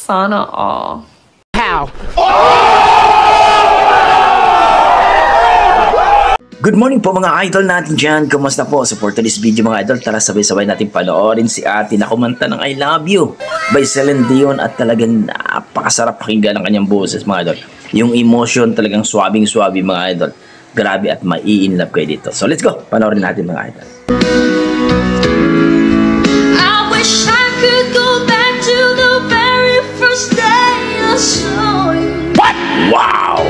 Sana all. How? Good morning po mga idol natin dyan. Kumusta po? So for today's video mga idol, tara sabay-sabay natin panoorin si ate na kumanta ng I Love You by Celine Dion at talagang napakasarap pakinggan ang kanyang boses mga idol. Yung emotion talagang swabing-swabi mga idol. Grabe at mai-inlove kayo dito. So let's go! Panoorin natin mga idol. I wish I could go back to the very first day I saw you. What? Wow!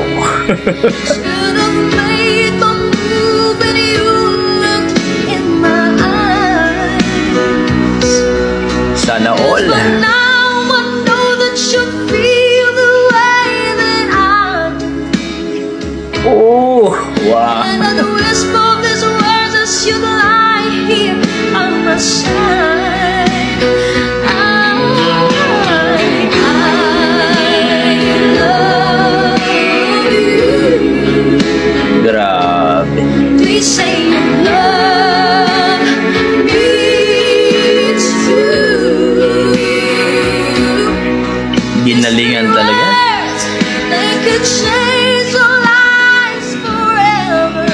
Should have made the move when you looked in my eyes. Sana all. But now I know that you feel the way that I do. Oh! Wow! And I whisper of these words as you lie here on my side. Grabe. Please say you love me too. Ginalingan talaga. Words, they could change our lives forever.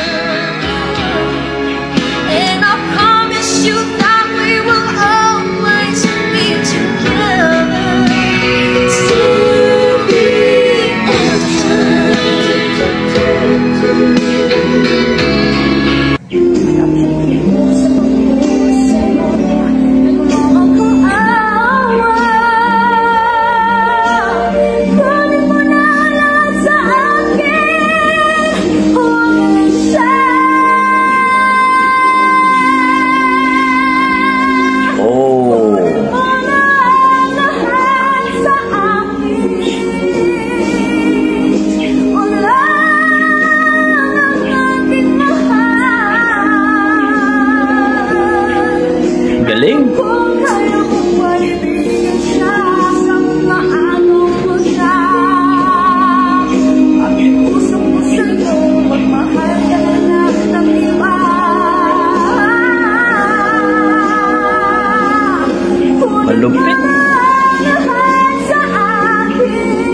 And I promise you that we will always be together. Till the end of Galing. kung kaya mong maibigan siya sa mga ano ko siya. Ang puso ko sa'yo, magmahal ka na ng iba. Malupit. Lahat sa akin,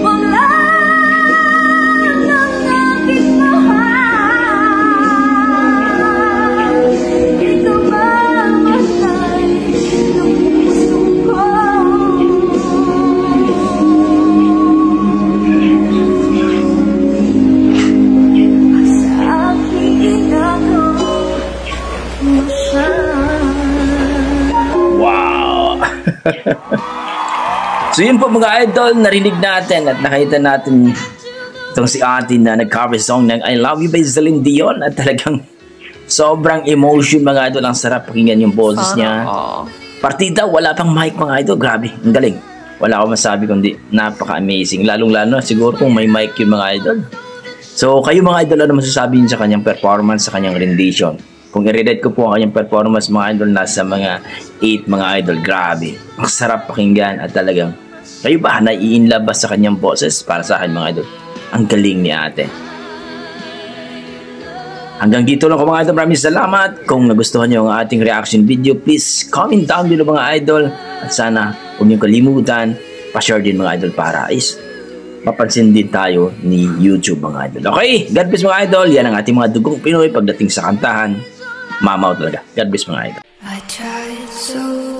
wala nang aking mahal. Ikaw mamatay ng puso ko. Sa aking ginagawa mo siya. Wow! So yun po mga idol, narinig natin at nakita natin itong si ate na nag-cover song ng I Love You by Celine Dion at talagang sobrang emotion mga idol. Ang sarap pakinggan yung boses niya. Partida, wala pang mic mga idol. Grabe, ang galing. Wala akong masabi kundi napaka-amazing. Lalong-lalo siguro kung may mic yung mga idol. So kayo mga idol, ano masasabi niyo sa kanyang performance, sa kanyang rendition? Kung i-rate ko po ang kanyang performance mga idol, nasa mga 8 mga idol. Grabe. Ang sarap pakinggan at talagang kayo ba nai-inlove ba sa kanyang boses? Para sa akin mga idol, ang galing ni ate. Hanggang dito lang ko mga idol. Maraming salamat. Kung nagustuhan nyo ang ating reaction video, please comment down below mga idol. At sana huwag nyo kalimutan, pa-share din mga idol para mapansin din tayo ni YouTube mga idol. Okay, God bless mga idol. Yan ang ating mga dugong Pinoy pagdating sa kantahan. Mamaw talaga. God bless mga idol. I tried so